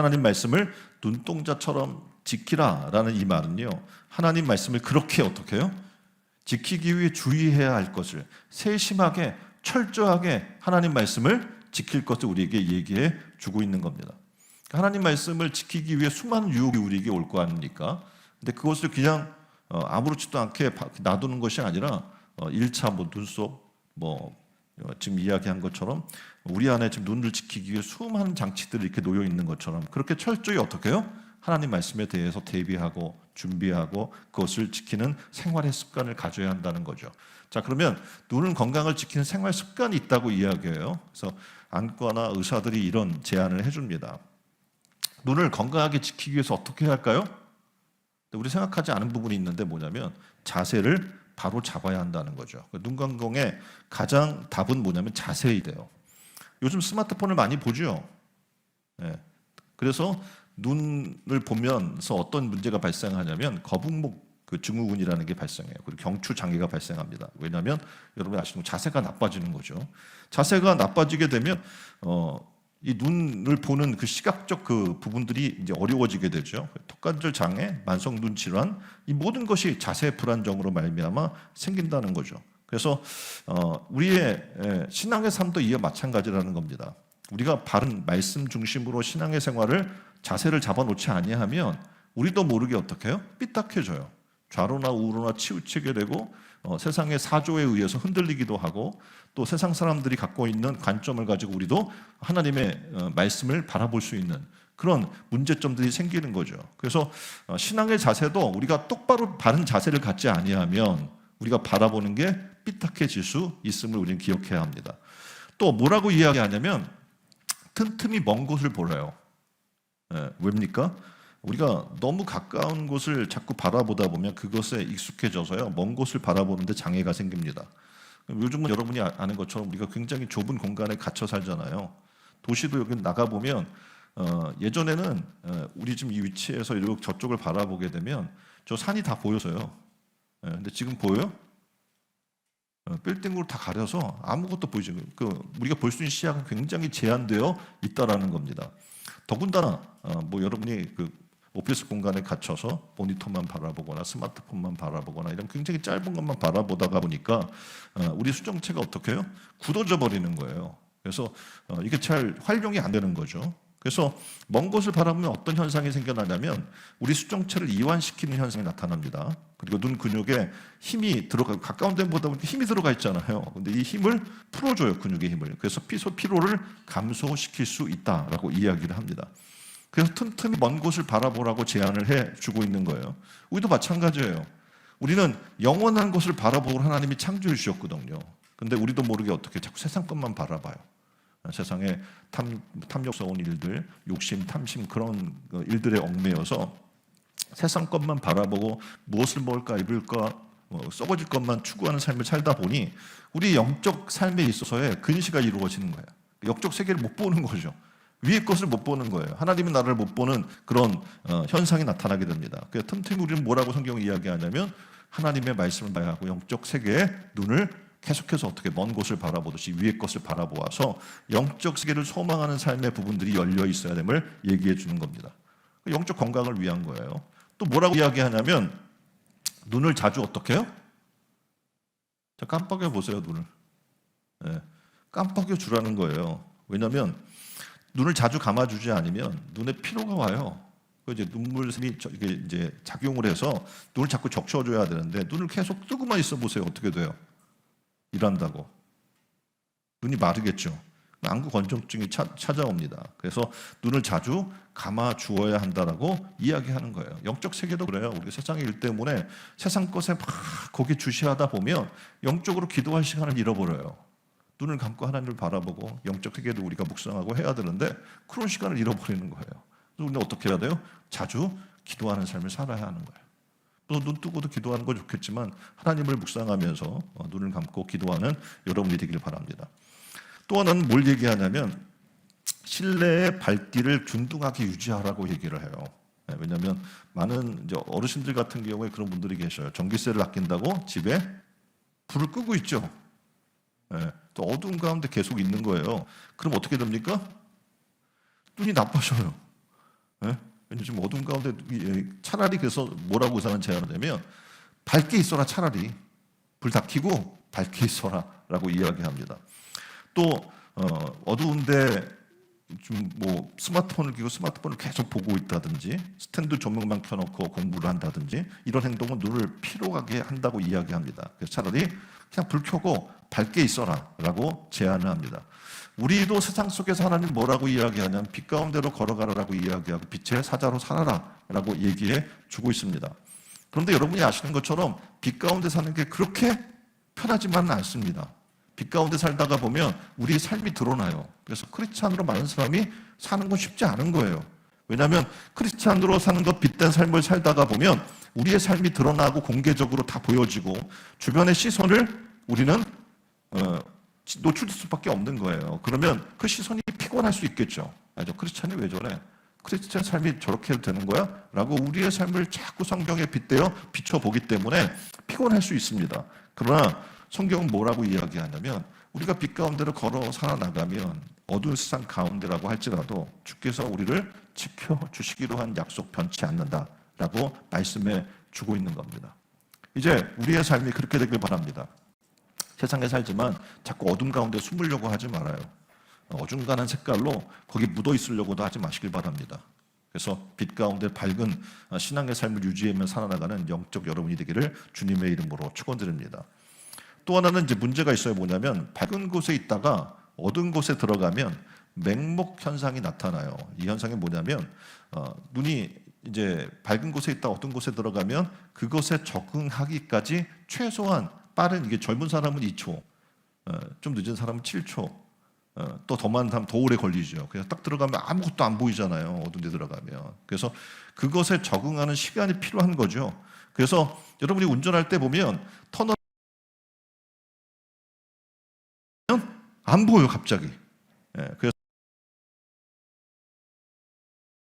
하나님 말씀을 눈동자처럼 지키라라는 이 말은요, 하나님 말씀을 그렇게 어떻게 해요? 지키기 위해 주의해야 할 것을 세심하게 철저하게 하나님 말씀을 지킬 것을 우리에게 얘기해 주고 있는 겁니다. 하나님 말씀을 지키기 위해 수많은 유혹이 우리에게 올 거 아닙니까? 근데 그것을 그냥 아무렇지도 않게 놔두는 것이 아니라 1차 눈속 지금 이야기한 것처럼 우리 안에 지금 눈을 지키기 위해 수많은 장치들이 이렇게 놓여 있는 것처럼 그렇게 철저히 어떻게 해요? 하나님 말씀에 대해서 대비하고 준비하고 그것을 지키는 생활의 습관을 가져야 한다는 거죠. 자, 그러면 눈은 건강을 지키는 생활 습관이 있다고 이야기해요. 그래서 안과나 의사들이 이런 제안을 해줍니다. 눈을 건강하게 지키기 위해서 어떻게 해야 할까요? 우리 생각하지 않은 부분이 있는데 뭐냐면 자세를 바로 잡아야 한다는 거죠. 눈 건강의 가장 답은 뭐냐면 자세이 돼요. 요즘 스마트폰을 많이 보죠. 네. 그래서 눈을 보면서 어떤 문제가 발생하냐면 거북목 증후군이라는 게 발생해요. 그리고 경추 장애가 발생합니다. 왜냐하면 여러분 아시는 자세가 나빠지는 거죠. 자세가 나빠지게 되면 이 눈을 보는 그 시각적 그 부분들이 이제 어려워지게 되죠. 턱관절 장애, 만성 눈 질환, 이 모든 것이 자세 불안정으로 말미암아 생긴다는 거죠. 그래서 우리의 신앙의 삶도 이와 마찬가지라는 겁니다. 우리가 바른 말씀 중심으로 신앙의 생활을 자세를 잡아놓지 아니하면 우리도 모르게 어떻게 해요? 삐딱해져요. 좌로나 우로나 치우치게 되고 세상의 사조에 의해서 흔들리기도 하고 또 세상 사람들이 갖고 있는 관점을 가지고 우리도 하나님의 말씀을 바라볼 수 있는 그런 문제점들이 생기는 거죠. 그래서 신앙의 자세도 우리가 똑바로 바른 자세를 갖지 아니하면 우리가 바라보는 게 삐딱해질 수 있음을 우리는 기억해야 합니다. 또 뭐라고 이야기하냐면 틈틈이 먼 곳을 보래요. 왜입니까? 우리가 너무 가까운 곳을 자꾸 바라보다 보면 그것에 익숙해져서요, 먼 곳을 바라보는데 장애가 생깁니다. 요즘은 여러분이 아는 것처럼 우리가 굉장히 좁은 공간에 갇혀 살잖아요. 도시도 여기 나가보면 예전에는 우리 지금 이 위치에서 이렇게 저쪽을 바라보게 되면 저 산이 다 보여서요. 근데 지금 보여요? 빌딩으로 다 가려서 아무것도 보이지. 우리가 볼 수 있는 시야가 굉장히 제한되어 있다라는 겁니다. 더군다나 여러분이 오피스 공간에 gat혀서 모니터만 바라보거나 스마트폰만 바라보거나 이런 굉장히 짧은 것만 바라보다가 보니까 우리 수정체가 어떻게 해요? 굳어져 버리는 거예요. 그래서 이게 잘 활용이 안 되는 거죠. 그래서 먼 곳을 바라보면 어떤 현상이 생겨나냐면 우리 수정체를 이완시키는 현상이 나타납니다. 그리고 눈 근육에 힘이 가까운 데보다 힘이 들어가 있잖아요. 근데 이 힘을 풀어줘요, 근육의 힘을. 그래서 피로를 감소시킬 수 있다라고 이야기를 합니다. 그래서 틈틈이 먼 곳을 바라보라고 제안을 해주고 있는 거예요. 우리도 마찬가지예요. 우리는 영원한 곳을 바라보고 하나님이 창조해 주셨거든요. 근데 우리도 모르게 어떻게 자꾸 세상 것만 바라봐요. 세상에 탐욕스러운 일들, 욕심, 탐심 그런 일들에 얽매여서 세상 것만 바라보고 무엇을 먹을까 입을까 썩어질 것만 추구하는 삶을 살다 보니 우리 영적 삶에 있어서의 근시가 이루어지는 거예요. 영적 세계를 못 보는 거죠. 위의 것을 못 보는 거예요. 하나님의 나라를 못 보는 그런 현상이 나타나게 됩니다. 그래서 틈틈이 우리는 뭐라고 성경이 이야기하냐면 하나님의 말씀을 봐야 하고 영적 세계에 눈을 계속해서 어떻게 먼 곳을 바라보듯이 위의 것을 바라보아서 영적 세계를 소망하는 삶의 부분들이 열려 있어야 됨을 얘기해 주는 겁니다. 영적 건강을 위한 거예요. 또 뭐라고 이야기하냐면 눈을 자주 어떻게 해요? 자, 깜빡여 보세요, 눈을. 깜빡여 주라는 거예요. 왜냐하면 눈을 자주 감아주지 않으면 눈에 피로가 와요. 이제 눈물샘이 이제 작용을 해서 눈을 자꾸 적셔줘야 되는데 눈을 계속 뜨고만 있어 보세요. 어떻게 돼요? 일한다고 눈이 마르겠죠. 안구 건조증이 찾아옵니다. 그래서 눈을 자주 감아 주어야 한다라고 이야기하는 거예요. 영적 세계도 그래요. 우리 세상의 일 때문에 세상 것에 막 거기 주시하다 보면 영적으로 기도할 시간을 잃어버려요. 눈을 감고 하나님을 바라보고 영적 세계도 우리가 묵상하고 해야 되는데 그런 시간을 잃어버리는 거예요. 우리는 어떻게 해야 돼요? 자주 기도하는 삶을 살아야 하는 거예요. 또 눈 뜨고도 기도하는 건 좋겠지만 하나님을 묵상하면서 눈을 감고 기도하는 여러분이 되기를 바랍니다. 또 하나는 뭘 얘기하냐면 실내의 발길을 균등하게 유지하라고 얘기를 해요. 왜냐하면 많은 이제 어르신들 같은 경우에 그런 분들이 계셔요. 전기세를 아낀다고 집에 불을 끄고 있죠. 또 어두운 가운데 계속 있는 거예요. 그럼 어떻게 됩니까? 눈이 나빠져요. 예? 요즘 어둠 가운데 차라리 그래서 뭐라고 의사는 제안하냐면 밝게 있어라. 차라리 불 다 켜고 밝게 있어라라고 이야기합니다. 또 어두운데 좀 뭐 스마트폰을 끼고 스마트폰을 계속 보고 있다든지 스탠드 조명만 켜놓고 공부를 한다든지 이런 행동은 눈을 피로하게 한다고 이야기합니다. 그래서 차라리 그냥 불 켜고 밝게 있어라라고 제안을 합니다. 우리도 세상 속에서 하나님 뭐라고 이야기하냐면 빛 가운데로 걸어가라라고 이야기하고 빛의 사자로 살아라라고 얘기해 주고 있습니다. 그런데 여러분이 아시는 것처럼 빛 가운데 사는 게 그렇게 편하지만은 않습니다. 빛 가운데 살다가 보면 우리의 삶이 드러나요. 그래서 크리스찬으로 많은 사람이 사는 건 쉽지 않은 거예요. 왜냐하면 크리스찬으로 사는 것 빛된 삶을 살다가 보면 우리의 삶이 드러나고 공개적으로 다 보여지고 주변의 시선을 우리는 노출될 수밖에 없는 거예요. 그러면 그 시선이 피곤할 수 있겠죠. 저 크리스찬이 왜 저래? 크리스찬 삶이 저렇게 해도 되는 거야? 라고 우리의 삶을 자꾸 성경에 빗대어 비춰보기 때문에 피곤할 수 있습니다. 그러나 성경은 뭐라고 이야기하냐면 우리가 빛 가운데로 걸어 살아나가면 어두운 세상 가운데라고 할지라도 주께서 우리를 지켜주시기로 한 약속 변치 않는다라고 말씀해 주고 있는 겁니다. 이제 우리의 삶이 그렇게 되길 바랍니다. 세상에 살지만 자꾸 어둠 가운데 숨으려고 하지 말아요. 어중간한 색깔로 거기 묻어 있으려고도 하지 마시길 바랍니다. 그래서 빛 가운데 밝은 신앙의 삶을 유지하며 살아나가는 영적 여러분이 되기를 주님의 이름으로 축원드립니다. 또 하나는 이제 문제가 있어요. 뭐냐면 밝은 곳에 있다가 어두운 곳에 들어가면 맹목 현상이 나타나요. 이 현상이 뭐냐면 눈이 이제 밝은 곳에 있다 어두운 곳에 들어가면 그것에 적응하기까지 최소한 빠른 이게 젊은 사람은 2초, 좀 늦은 사람은 7초, 또 더 많은 사람은 더 오래 걸리죠. 그래서 딱 들어가면 아무것도 안 보이잖아요. 어두운 데 들어가면. 그래서 그것에 적응하는 시간이 필요한 거죠. 그래서 여러분이 운전할 때 보면 터널 안 보여요, 갑자기. 그래서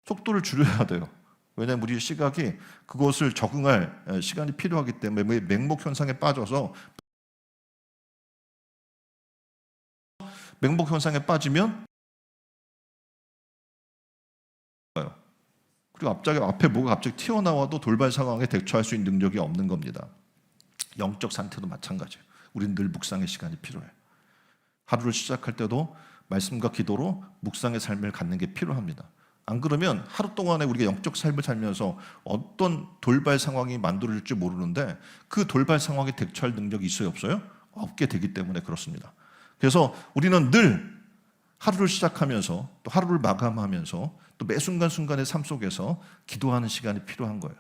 속도를 줄여야 돼요. 왜냐하면 우리 시각이 그것을 적응할 시간이 필요하기 때문에 맹목 현상에 빠져서 맹목 현상에 빠지면 그리고 앞에 뭐가 갑자기 튀어나와도 돌발 상황에 대처할 수 있는 능력이 없는 겁니다. 영적 상태도 마찬가지예요. 우리는 늘 묵상의 시간이 필요해요. 하루를 시작할 때도 말씀과 기도로 묵상의 삶을 갖는 게 필요합니다. 안 그러면 하루 동안에 우리가 영적 삶을 살면서 어떤 돌발 상황이 만들어질지 모르는데 그 돌발 상황에 대처할 능력이 있어요, 없어요? 없게 되기 때문에 그렇습니다. 그래서 우리는 늘 하루를 시작하면서 또 하루를 마감하면서 또 매 순간순간의 삶 속에서 기도하는 시간이 필요한 거예요.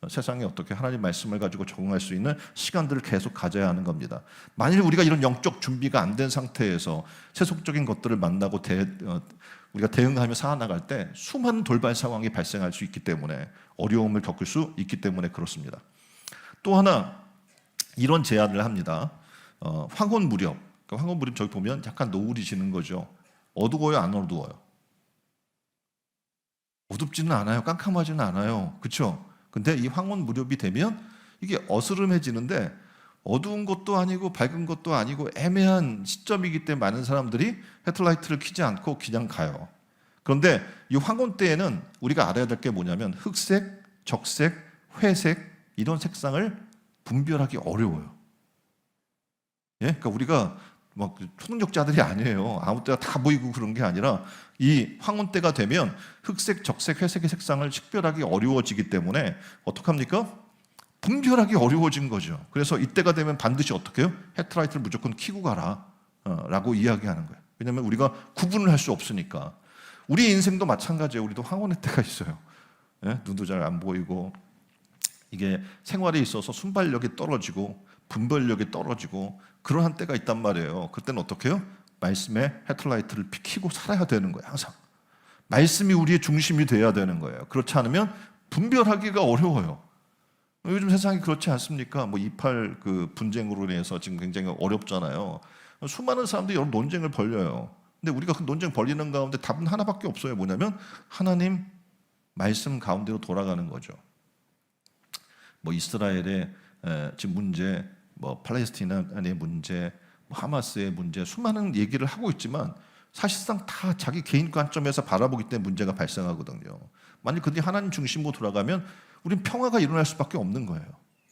세상에 어떻게 하나님 말씀을 가지고 적응할 수 있는 시간들을 계속 가져야 하는 겁니다. 만일 우리가 이런 영적 준비가 안 된 상태에서 세속적인 것들을 만나고 우리가 대응하며 살아나갈 때 수많은 돌발 상황이 발생할 수 있기 때문에 어려움을 겪을 수 있기 때문에 그렇습니다. 또 하나 이런 제안을 합니다. 황혼 무렵, 황혼 무렵 저기 보면 약간 노을이 지는 거죠. 어두워요, 안 어두워요? 어둡지는 않아요, 깜깜하지는 않아요, 그렇죠? 근데 이 황혼 무렵이 되면 이게 어스름해지는데 어두운 것도 아니고 밝은 것도 아니고 애매한 시점이기 때문에 많은 사람들이 헤드라이트를 켜지 않고 그냥 가요. 그런데 이 황혼 때에는 우리가 알아야 될 게 뭐냐면 흑색, 적색, 회색 이런 색상을 분별하기 어려워요. 예? 그러니까 우리가 막 초능력자들이 아니에요. 아무 때나 다 보이고 그런 게 아니라 이 황혼 때가 되면 흑색, 적색, 회색의 색상을 식별하기 어려워지기 때문에 어떡합니까? 분별하기 어려워진 거죠. 그래서 이때가 되면 반드시 어떻게 해요? 헤드라이트를 무조건 켜고 가라 라고 이야기하는 거예요. 왜냐하면 우리가 구분을 할 수 없으니까. 우리 인생도 마찬가지예요. 우리도 황혼의 때가 있어요. 예? 눈도 잘 안 보이고 이게 생활에 있어서 순발력이 떨어지고 분별력이 떨어지고 그러한 때가 있단 말이에요. 그때는 어떻게 해요? 말씀에 헤드라이트를 켜고 살아야 되는 거예요. 항상 말씀이 우리의 중심이 돼야 되는 거예요. 그렇지 않으면 분별하기가 어려워요. 요즘 세상이 그렇지 않습니까? 뭐 이팔 그 분쟁으로 인해서 지금 굉장히 어렵잖아요. 수많은 사람들이 여러 논쟁을 벌려요. 근데 우리가 그 논쟁 벌리는 가운데 답은 하나밖에 없어요. 뭐냐면 하나님 말씀 가운데로 돌아가는 거죠. 뭐 이스라엘의 지금 문제, 뭐 팔레스티나의 문제, 뭐 하마스의 문제, 수많은 얘기를 하고 있지만 사실상 다 자기 개인 관점에서 바라보기 때문에 문제가 발생하거든요. 만약 그들이 하나님 중심으로 돌아가면 우린 평화가 일어날 수밖에 없는 거예요.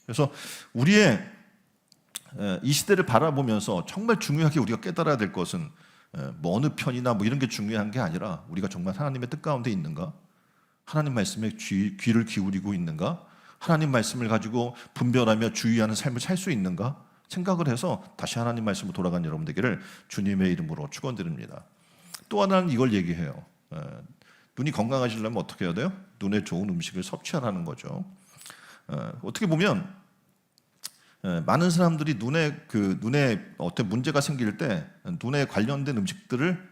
그래서 우리의 이 시대를 바라보면서 정말 중요하게 우리가 깨달아야 될 것은 뭐 어느 편이나 뭐 이런 게 중요한 게 아니라 우리가 정말 하나님의 뜻 가운데 있는가? 하나님 말씀에 귀를 기울이고 있는가? 하나님 말씀을 가지고 분별하며 주의하는 삶을 살 수 있는가? 생각을 해서 다시 하나님 말씀으로 돌아간 여러분 되기를 주님의 이름으로 축원드립니다. 또 하나는 이걸 얘기해요. 눈이 건강하시려면 어떻게 해야 돼요? 눈에 좋은 음식을 섭취하라는 거죠. 어떻게 보면 많은 사람들이 눈에 어떤 문제가 생길 때 눈에 관련된 음식들을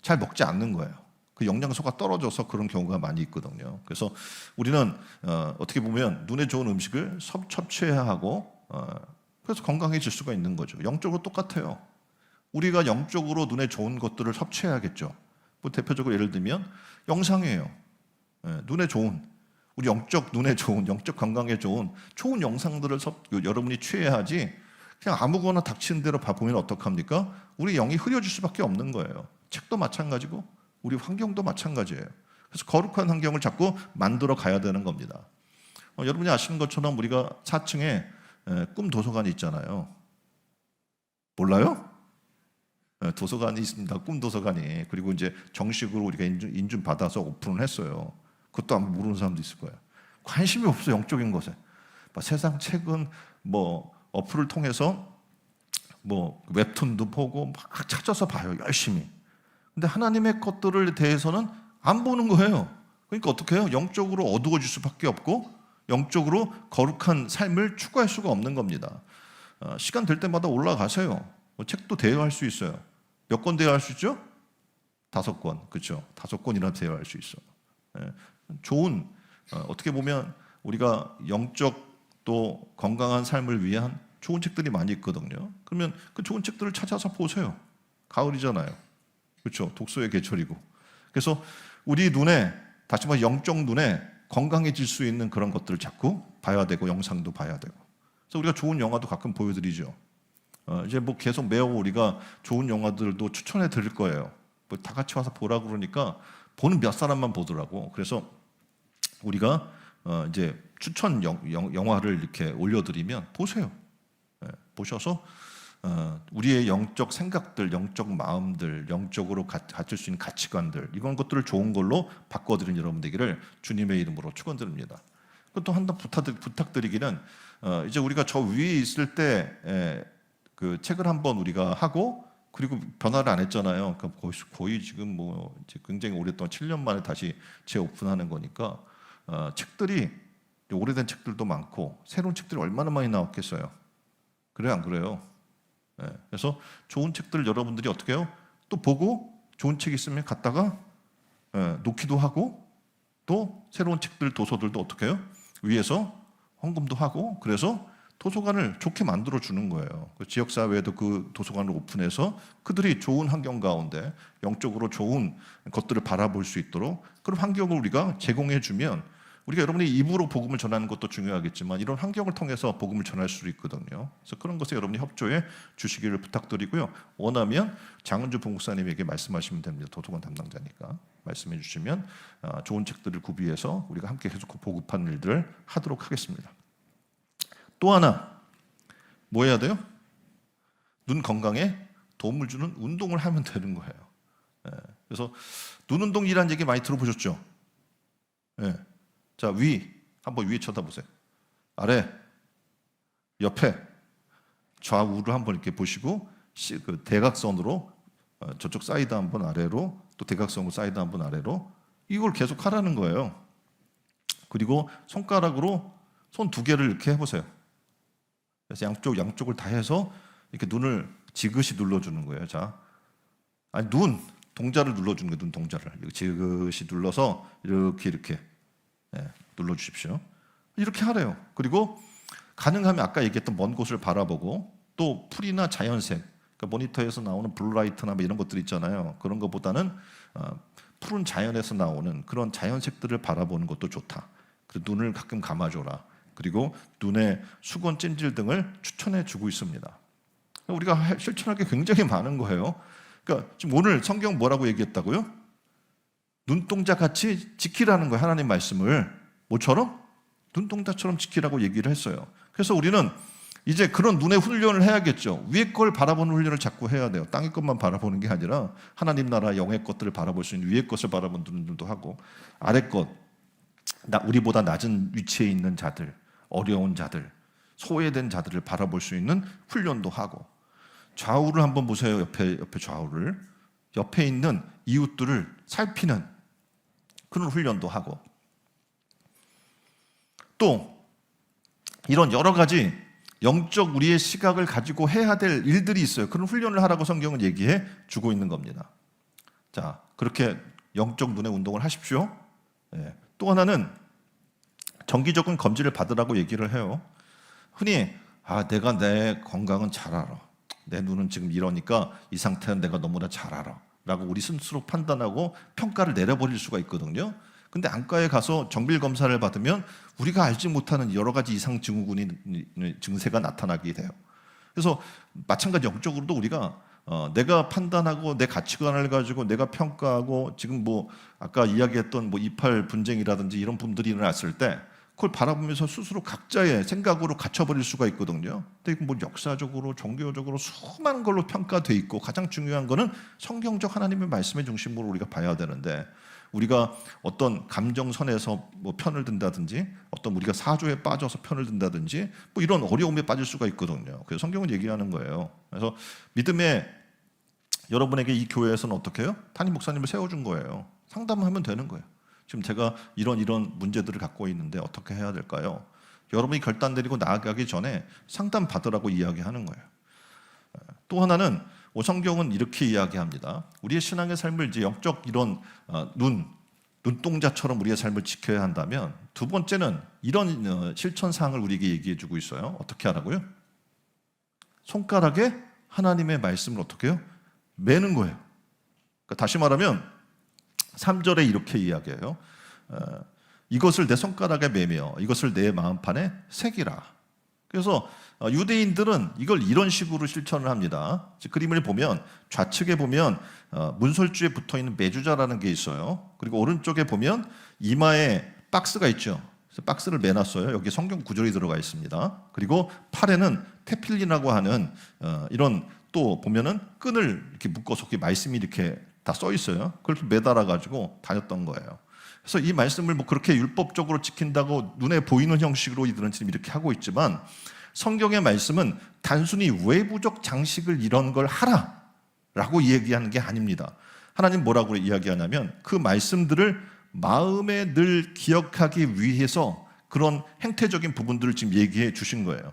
잘 먹지 않는 거예요. 그 영양소가 떨어져서 그런 경우가 많이 있거든요. 그래서 우리는 어떻게 보면 눈에 좋은 음식을 섭취해야 하고 그래서 건강해질 수가 있는 거죠. 영적으로 똑같아요. 우리가 영적으로 눈에 좋은 것들을 섭취해야겠죠. 뭐 대표적으로 예를 들면 영상이에요. 눈에 좋은 우리 눈에 좋은 영적 건강에 좋은 영상들을 여러분이 취해야 하지 그냥 아무거나 닥치는 대로 보면 어떡합니까? 우리 영이 흐려질 수밖에 없는 거예요. 책도 마찬가지고 우리 환경도 마찬가지예요. 그래서 거룩한 환경을 자꾸 만들어 가야 되는 겁니다. 여러분이 아시는 것처럼 우리가 4층에 꿈 도서관이 있잖아요. 몰라요? 도서관이 있습니다. 꿈 도서관이. 그리고 이제 정식으로 우리가 인증 받아서 오픈을 했어요. 그것도 아마 모르는 사람도 있을 거예요. 관심이 없어 영적인 것에. 세상 책은 뭐 어플을 통해서 뭐 웹툰도 보고 막 찾아서 봐요. 열심히. 근데 하나님의 것들에 대해서는 안 보는 거예요. 그러니까 어떻게 해요? 영적으로 어두워질 수밖에 없고 영적으로 거룩한 삶을 추구할 수가 없는 겁니다. 시간 될 때마다 올라가세요. 책도 대여할 수 있어요. 몇 권 대여할 수 있죠? 5권. 그렇죠? 5권이나 대여할 수 있어. 좋은 어떻게 보면 우리가 영적 또 건강한 삶을 위한 좋은 책들이 많이 있거든요. 그러면 그 좋은 책들을 찾아서 보세요. 가을이잖아요. 그렇죠? 독서의 계절이고. 그래서 우리 눈에 다시 말해 영적 눈에 건강해질 수 있는 그런 것들을 자꾸 봐야 되고 영상도 봐야 되고. 그래서 우리가 좋은 영화도 가끔 보여드리죠. 이제 뭐 계속 매우 우리가 좋은 영화들도 추천해 드릴 거예요. 뭐 다 같이 와서 보라 그러니까 보는 몇 사람만 보더라고. 그래서 우리가 이제 추천 영화를 이렇게 올려드리면 보세요. 보셔서 우리의 영적 생각들, 영적 마음들, 영적으로 갖출 수 있는 가치관들 이런 것들을 좋은 걸로 바꿔드린 여러분 되기를 주님의 이름으로 축원드립니다. 또 하나 부탁드리기는 이제 우리가 저 위에 있을 때 그 책을 한번 우리가 하고 그리고 변화를 안 했잖아요. 그러니까 거의 지금 뭐 이제 굉장히 오랫동안 7년 만에 다시 재오픈하는 거니까 책들이 오래된 책들도 많고 새로운 책들이 얼마나 많이 나왔겠어요. 그래요, 안 그래요? 그래서 좋은 책들을 여러분들이 어떻게 해요? 또 보고 좋은 책 있으면 갖다가 놓기도 하고 또 새로운 책들 도서들도 어떻게 해요? 위에서 헌금도 하고 그래서 도서관을 좋게 만들어 주는 거예요. 그 지역사회에도 그 도서관을 오픈해서 그들이 좋은 환경 가운데 영적으로 좋은 것들을 바라볼 수 있도록 그런 환경을 우리가 제공해 주면 우리가 여러분이 입으로 복음을 전하는 것도 중요하겠지만 이런 환경을 통해서 복음을 전할 수 있거든요. 그래서 그런 것에 여러분이 협조해 주시기를 부탁드리고요. 원하면 장은주 봉목사님에게 말씀하시면 됩니다. 도서관 담당자니까 말씀해 주시면 좋은 책들을 구비해서 우리가 함께 계속 보급하는 일들을 하도록 하겠습니다. 또 하나 뭐 해야 돼요? 눈 건강에 도움을 주는 운동을 하면 되는 거예요. 그래서 눈 운동이라는 얘기 많이 들어보셨죠? 자, 한번 위에 쳐다보세요. 아래, 옆에, 좌우를 한번 이렇게 보시고 그 대각선으로 저쪽 사이드 한번 아래로 또 대각선으로 사이드 한번 아래로 이걸 계속 하라는 거예요. 그리고 손가락으로 손 2개를 이렇게 해보세요. 그래서 양쪽을 다 해서 이렇게 눈을 지그시 눌러주는 거예요. 자, 아니 동자를 눌러주는 거예요. 눈 동자를 지그시 눌러서 이렇게 눌러주십시오. 이렇게 하래요. 그리고 가능하면 아까 얘기했던 먼 곳을 바라보고 또 풀이나 자연색, 그러니까 모니터에서 나오는 블루라이트나 뭐 이런 것들 있잖아요. 그런 것보다는 푸른 자연에서 나오는 그런 자연색들을 바라보는 것도 좋다. 그리고 눈을 가끔 감아줘라. 그리고 눈에 수건 찜질 등을 추천해 주고 있습니다. 우리가 실천할 게 굉장히 많은 거예요. 그러니까 지금 오늘 성경 뭐라고 얘기했다고요? 눈동자 같이 지키라는 거예요. 하나님 말씀을 뭐처럼? 눈동자처럼 지키라고 얘기를 했어요. 그래서 우리는 이제 그런 눈의 훈련을 해야겠죠. 위의 걸 바라보는 훈련을 자꾸 해야 돼요. 땅의 것만 바라보는 게 아니라 하나님 나라 영의 것들을 바라볼 수 있는 위의 것을 바라보는 눈도 하고, 아래 것, 우리보다 낮은 위치에 있는 자들, 어려운 자들, 소외된 자들을 바라볼 수 있는 훈련도 하고, 좌우를 한번 보세요. 옆에 좌우를, 옆에 있는 이웃들을 살피는 그런 훈련도 하고, 또 이런 여러 가지 영적 우리의 시각을 가지고 해야 될 일들이 있어요. 그런 훈련을 하라고 성경은 얘기해 주고 있는 겁니다. 자, 그렇게 영적 눈의 운동을 하십시오. 네. 또 하나는 정기적인 검진을 받으라고 얘기를 해요. 흔히 내가 내 건강은 잘 알아, 내 눈은 지금 이러니까 이 상태는 내가 너무나 잘 알아 라고 우리 스스로 판단하고 평가를 내려버릴 수가 있거든요. 근데 안과에 가서 정밀 검사를 받으면 우리가 알지 못하는 여러 가지 이상 증세가 나타나게 돼요. 그래서 마찬가지 영적으로도 우리가 내가 판단하고 내 가치관을 가지고 내가 평가하고, 지금 뭐 아까 이야기했던 뭐 이팔 분쟁이라든지 이런 분들이 일어났을 때 그걸 바라보면서 스스로 각자의 생각으로 갇혀버릴 수가 있거든요. 근데 뭐 역사적으로 종교적으로 수많은 걸로 평가돼 있고, 가장 중요한 거는 성경적 하나님의 말씀의 중심으로 우리가 봐야 되는데, 우리가 어떤 감정선에서 뭐 편을 든다든지, 어떤 우리가 사조에 빠져서 편을 든다든지, 뭐 이런 어려움에 빠질 수가 있거든요. 그래서 성경은 얘기하는 거예요. 그래서 믿음의 여러분에게 이 교회에서는 어떻게 해요? 담임 목사님을 세워준 거예요. 상담하면 되는 거예요. 지금 제가 이런 문제들을 갖고 있는데 어떻게 해야 될까요? 여러분이 결단 내리고 나아가기 전에 상담 받으라고 이야기하는 거예요. 또 하나는 성경은 이렇게 이야기합니다. 우리의 신앙의 삶을 이제 영적 이런 눈동자처럼 우리의 삶을 지켜야 한다면, 두 번째는 이런 실천 사항을 우리에게 얘기해 주고 있어요. 어떻게 하라고요? 손가락에 하나님의 말씀을 어떻게 해요? 매는 거예요. 그러니까 다시 말하면 3절에 이렇게 이야기해요. 이것을 내 손가락에 매며 이것을 내 마음판에 새기라. 그래서 유대인들은 이걸 이런 식으로 실천을 합니다. 그림을 보면 좌측에 보면 문설주에 붙어있는 매주자라는 게 있어요. 그리고 오른쪽에 보면 이마에 박스가 있죠. 그래서 박스를 매놨어요. 여기 성경 구절이 들어가 있습니다. 그리고 팔에는 테필린이라고 하는 이런, 또 보면은 끈을 이렇게 묶어서 말씀이 이렇게 다 써 있어요. 그걸 매달아 가지고 다녔던 거예요. 그래서 이 말씀을 뭐 그렇게 율법적으로 지킨다고 눈에 보이는 형식으로 이들은 지금 이렇게 하고 있지만, 성경의 말씀은 단순히 외부적 장식을 이런 걸 하라라고 얘기하는 게 아닙니다. 하나님 뭐라고 이야기하냐면 그 말씀들을 마음에 늘 기억하기 위해서 그런 행태적인 부분들을 지금 얘기해 주신 거예요.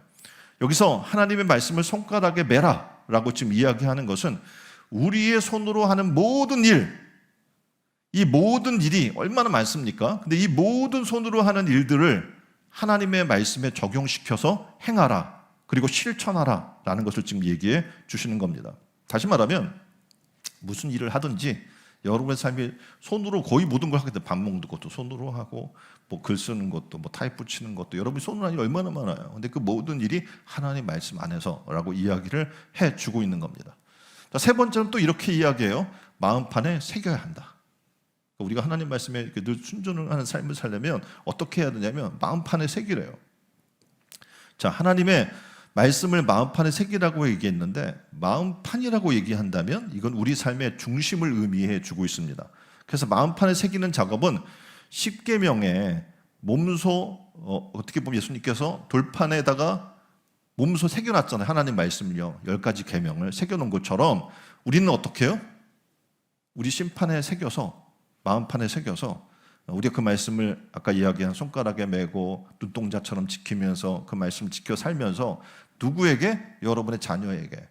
여기서 하나님의 말씀을 손가락에 매라라고 지금 이야기하는 것은 우리의 손으로 하는 모든 일, 이 모든 일이 얼마나 많습니까? 근데 이 모든 손으로 하는 일들을 하나님의 말씀에 적용시켜서 행하라, 그리고 실천하라 라는 것을 지금 얘기해 주시는 겁니다. 다시 말하면 무슨 일을 하든지 여러분의 삶이 손으로 거의 모든 걸 하게 돼. 밥 먹는 것도 손으로 하고, 뭐 글 쓰는 것도, 뭐 타입 붙이는 것도 여러분이 손으로 하는 일이 얼마나 많아요. 근데 그 모든 일이 하나님 말씀 안에서라고 이야기를 해 주고 있는 겁니다. 자, 세 번째는 또 이렇게 이야기해요. 마음판에 새겨야 한다. 우리가 하나님 말씀에 늘 순종을 하는 삶을 살려면 어떻게 해야 되냐면 마음판에 새기래요. 자, 하나님의 말씀을 마음판에 새기라고 얘기했는데, 마음판이라고 얘기한다면 이건 우리 삶의 중심을 의미해 주고 있습니다. 그래서 마음판에 새기는 작업은 십계명의 몸소, 어떻게 보면 예수님께서 돌판에다가 몸소 새겨놨잖아요. 하나님 말씀을요, 10가지 계명을 새겨놓은 것처럼 우리는 어떻게 해요? 우리 심판에 새겨서, 마음판에 새겨서 우리가 그 말씀을 아까 이야기한 손가락에 매고 눈동자처럼 지키면서 그 말씀을 지켜 살면서 누구에게? 여러분의 자녀에게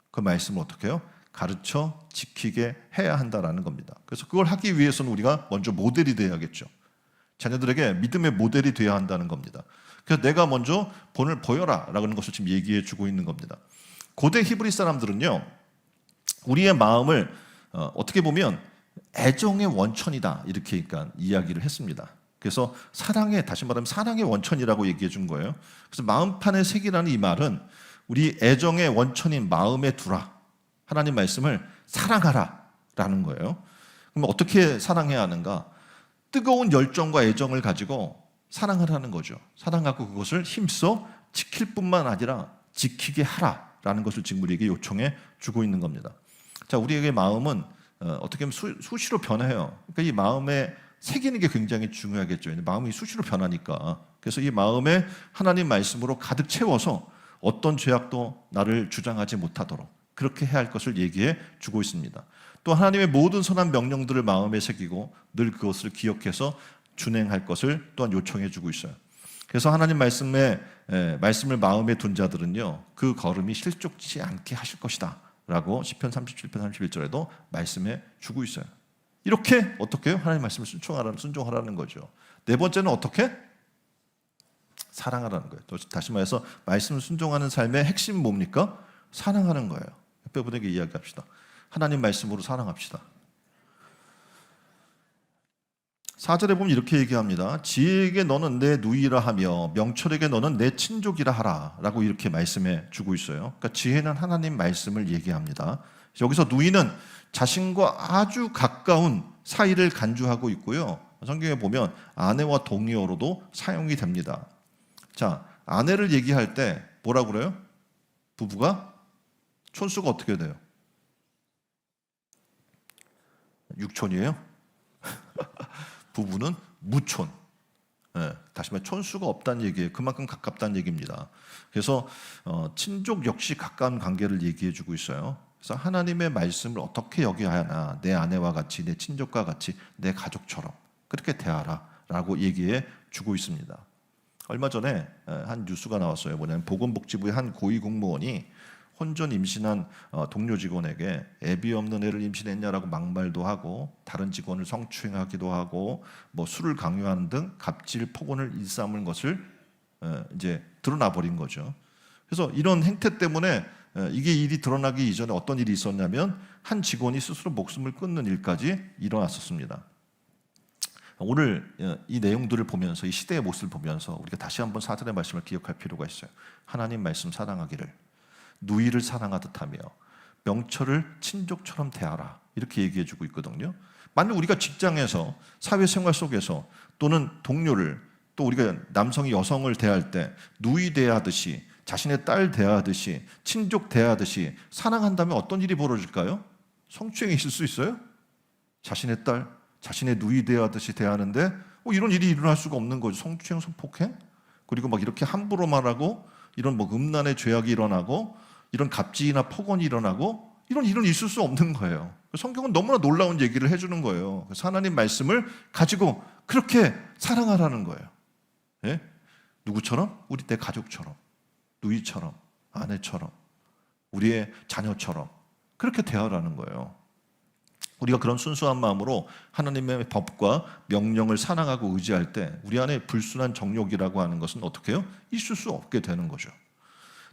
그 말씀을 어떻게 해요? 가르쳐 지키게 해야 한다라는 겁니다. 그래서 그걸 하기 위해서는 우리가 먼저 모델이 돼야겠죠. 자녀들에게 믿음의 모델이 돼야 한다는 겁니다. 그래서 내가 먼저 본을 보여라 라는 것을 지금 얘기해 주고 있는 겁니다. 고대 히브리 사람들은요, 우리의 마음을 어떻게 보면 애정의 원천이다 이렇게 그러니까 이야기를 했습니다. 그래서 사랑의, 다시 말하면 사랑의 원천이라고 얘기해 준 거예요. 그래서 마음판에 새기라는 이 말은 우리 애정의 원천인 마음에 두라, 하나님 말씀을 사랑하라 라는 거예요. 그럼 어떻게 사랑해야 하는가? 뜨거운 열정과 애정을 가지고 사랑을 하는 거죠. 사랑하고 그것을 힘써 지킬 뿐만 아니라 지키게 하라라는 것을 지금 우리에게 요청해 주고 있는 겁니다. 자, 우리에게 마음은 어떻게 보면 수시로 변해요. 그러니까 이 마음에 새기는 게 굉장히 중요하겠죠. 마음이 수시로 변하니까. 그래서 이 마음에 하나님 말씀으로 가득 채워서 어떤 죄악도 나를 주장하지 못하도록 그렇게 해야 할 것을 얘기해 주고 있습니다. 또 하나님의 모든 선한 명령들을 마음에 새기고 늘 그것을 기억해서 준행할 것을 또한 요청해 주고 있어요. 그래서 하나님 말씀을 마음에 둔 자들은요, 그 걸음이 실족지 않게 하실 것이다 라고 시편 37편 31절에도 말씀해 주고 있어요. 이렇게 어떻게 해요? 하나님 말씀을 순종하라는 거죠. 네 번째는 어떻게? 사랑하라는 거예요. 또 다시 말해서 말씀을 순종하는 삶의 핵심 뭡니까? 사랑하는 거예요. 옆에 분에게 이야기합시다. 하나님 말씀으로 사랑합시다. 4절에 보면 이렇게 얘기합니다. 지혜에게 너는 내 누이라 하며 명철에게 너는 내 친족이라 하라 라고 이렇게 말씀해 주고 있어요. 그러니까 지혜는 하나님 말씀을 얘기합니다. 여기서 누이는 자신과 아주 가까운 사이를 간주하고 있고요. 성경에 보면 아내와 동의어로도 사용이 됩니다. 자, 아내를 얘기할 때 뭐라고 그래요? 부부가 촌수가 어떻게 돼요? 육촌이에요? 부부는 무촌. 다시 말해 촌수가 없다는 얘기예요. 그만큼 가깝다는 얘기입니다. 그래서 친족 역시 가까운 관계를 얘기해 주고 있어요. 그래서 하나님의 말씀을 어떻게 여겨야 하나, 내 아내와 같이, 내 친족과 같이, 내 가족처럼 그렇게 대하라 라고 얘기해 주고 있습니다. 얼마 전에 한 뉴스가 나왔어요. 뭐냐면 보건복지부의 한 고위공무원이 혼전 임신한 동료 직원에게 애비 없는 애를 임신했냐라고 막말도 하고 다른 직원을 성추행하기도 하고 뭐 술을 강요하는 등 갑질 폭언을 일삼은 것을 이제 드러나 버린 거죠. 그래서 이런 행태 때문에 이게 일이 드러나기 이전에 어떤 일이 있었냐면 한 직원이 스스로 목숨을 끊는 일까지 일어났었습니다. 오늘 이 내용들을 보면서 이 시대의 모습을 보면서 우리가 다시 한번 사전의 말씀을 기억할 필요가 있어요. 하나님 말씀 사랑하기를, 누이를 사랑하듯 하며 명철을 친족처럼 대하라 이렇게 얘기해주고 있거든요. 만약 우리가 직장에서 사회생활 속에서 또는 동료를 또 우리가 남성이 여성을 대할 때 누이 대하듯이 자신의 딸 대하듯이 친족 대하듯이 사랑한다면 어떤 일이 벌어질까요? 성추행이 있을 수 있어요? 자신의 딸, 자신의 누이 대하듯이 대하는데 이런 일이 일어날 수가 없는 거죠. 성추행, 성폭행 그리고 막 이렇게 함부로 말하고 이런 뭐 음란의 죄악이 일어나고 이런 갑질이나 폭언이 일어나고 이런 일은 있을 수 없는 거예요. 성경은 너무나 놀라운 얘기를 해주는 거예요. 그래서 하나님 말씀을 가지고 그렇게 사랑하라는 거예요. 예? 누구처럼? 우리 내 가족처럼, 누이처럼, 아내처럼, 우리의 자녀처럼 그렇게 대하라는 거예요. 우리가 그런 순수한 마음으로 하나님의 법과 명령을 사랑하고 의지할 때 우리 안에 불순한 정욕이라고 하는 것은 어떻게 해요? 있을 수 없게 되는 거죠.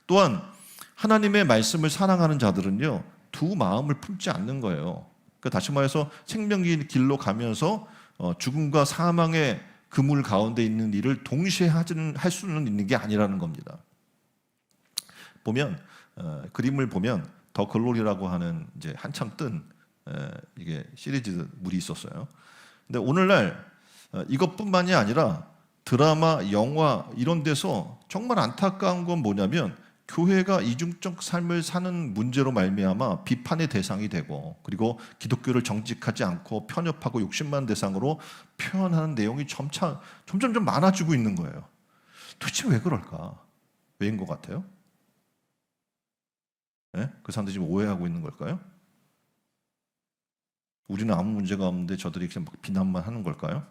또한 하나님의 말씀을 사랑하는 자들은요, 두 마음을 품지 않는 거예요. 그러니까 다시 말해서 생명의 길로 가면서 죽음과 사망의 그물 가운데 있는 일을 동시에 할 수는 있는 게 아니라는 겁니다. 보면 그림을 보면 더 글로리라고 하는 이제 한참 뜬 이게 시리즈물이 있었어요. 근데 오늘날 이것뿐만이 아니라 드라마, 영화 이런 데서 정말 안타까운 건 뭐냐면 교회가 이중적 삶을 사는 문제로 말미암아 비판의 대상이 되고 그리고 기독교를 정직하지 않고 편협하고 욕심만 대상으로 표현하는 내용이 점점 많아지고 있는 거예요. 도대체 왜 그럴까? 왜인 것 같아요? 네? 그 사람들이 지금 오해하고 있는 걸까요? 우리는 아무 문제가 없는데 저들이 그냥 막 비난만 하는 걸까요?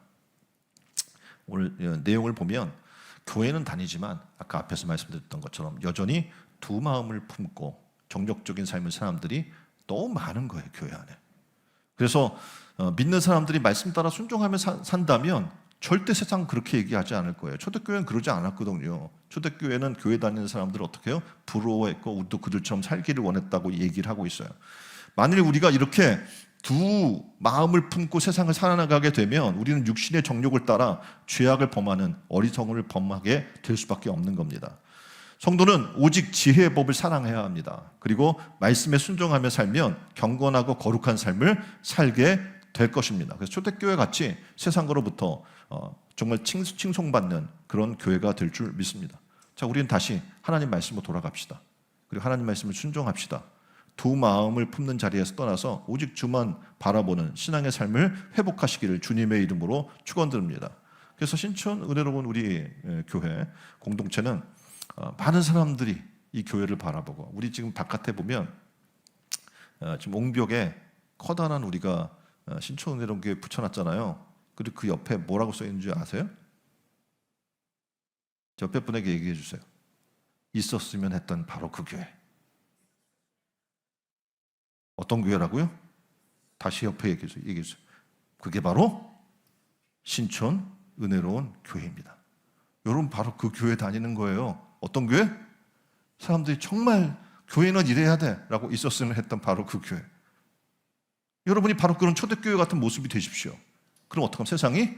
오늘 내용을 보면 교회는 다니지만 아까 앞에서 말씀드렸던 것처럼 여전히 두 마음을 품고 정적적인 삶을 사람들이 너무 많은 거예요, 교회 안에. 그래서 믿는 사람들이 말씀 따라 순종하며 산다면 절대 세상 그렇게 얘기하지 않을 거예요. 초대교회는 그러지 않았거든요. 초대교회는 교회 다니는 사람들을 어떻게 해요? 부러워했고 우리도 그들처럼 살기를 원했다고 얘기를 하고 있어요. 만일 우리가 이렇게 두 마음을 품고 세상을 살아나가게 되면 우리는 육신의 정욕을 따라 죄악을 범하는 어리석음을 범하게 될 수밖에 없는 겁니다. 성도는 오직 지혜의 법을 사랑해야 합니다. 그리고 말씀에 순종하며 살면 경건하고 거룩한 삶을 살게 될 것입니다. 그래서 초대교회 같이 세상으로부터 정말 칭송받는 그런 교회가 될 줄 믿습니다. 자, 우리는 다시 하나님 말씀으로 돌아갑시다. 그리고 하나님 말씀을 순종합시다. 두 마음을 품는 자리에서 떠나서 오직 주만 바라보는 신앙의 삶을 회복하시기를 주님의 이름으로 축원드립니다. 그래서 신천 은혜로운 우리 교회 공동체는 많은 사람들이 이 교회를 바라보고, 우리 지금 바깥에 보면 지금 옹벽에 커다란 우리가 신천 은혜로운 교회 붙여놨잖아요. 그리고 그 옆에 뭐라고 써 있는지 아세요? 옆에 분에게 얘기해 주세요. 있었으면 했던 바로 그 교회. 어떤 교회라고요? 다시 옆에 얘기해 주세요. 그게 바로 신천 은혜로운 교회입니다. 여러분 바로 그 교회 다니는 거예요. 어떤 교회? 사람들이 정말 교회는 이래야 돼 라고 있었으면 했던 바로 그 교회. 여러분이 바로 그런 초대교회 같은 모습이 되십시오. 그럼 어떻게 하면 세상이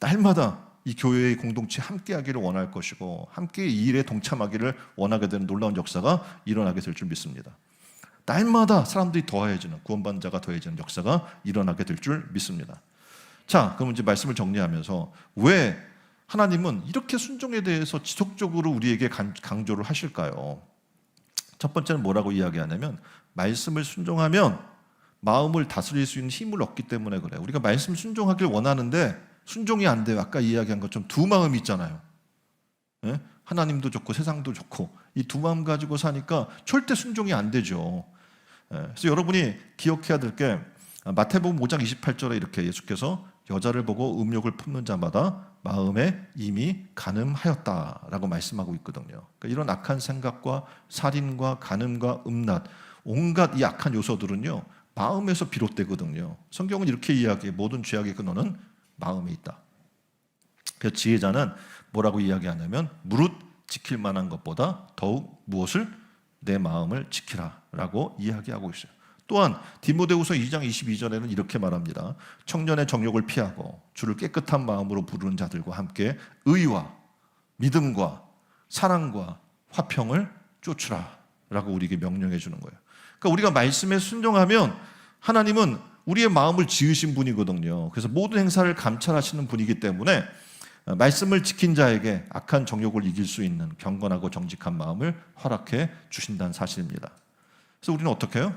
날마다 이 교회의 공동체 함께하기를 원할 것이고, 함께 이 일에 동참하기를 원하게 되는 놀라운 역사가 일어나게 될 줄 믿습니다. 날마다 사람들이 더해지는, 구원받는 자가 더해지는 역사가 일어나게 될 줄 믿습니다. 자, 그럼 이제 말씀을 정리하면서 왜 하나님은 이렇게 순종에 대해서 지속적으로 우리에게 강조를 하실까요? 첫 번째는 뭐라고 이야기하냐면, 말씀을 순종하면 마음을 다스릴 수 있는 힘을 얻기 때문에 그래요. 우리가 말씀 순종하길 원하는데 순종이 안 돼요. 아까 이야기한 것처럼 두 마음이 있잖아요. 예? 하나님도 좋고 세상도 좋고 이 두 마음 가지고 사니까 절대 순종이 안 되죠. 예. 그래서 여러분이 기억해야 될 게, 마태복음 5장 28절에 이렇게 예수께서 여자를 보고 음욕을 품는 자마다 마음에 이미 간음하였다라고 말씀하고 있거든요. 그러니까 이런 악한 생각과 살인과 간음과 음란, 온갖 이 악한 요소들은요, 마음에서 비롯되거든요. 성경은 이렇게 이야기해. 모든 죄악의 근원은 마음에 있다. 그래서 지혜자는 뭐라고 이야기하냐면, 무릇 지킬 만한 것보다 더욱 무엇을? 내 마음을 지키라라고 이야기하고 있어요. 또한 디모데후서 2장 22절에는 이렇게 말합니다. 청년의 정욕을 피하고 주를 깨끗한 마음으로 부르는 자들과 함께 의와 믿음과 사랑과 화평을 쫓으라라고 우리에게 명령해 주는 거예요. 그러니까 우리가 말씀에 순종하면 하나님은 우리의 마음을 지으신 분이거든요. 그래서 모든 행사를 감찰하시는 분이기 때문에 말씀을 지킨 자에게 악한 정욕을 이길 수 있는 경건하고 정직한 마음을 허락해 주신다는 사실입니다. 그래서 우리는 어떻게 해요?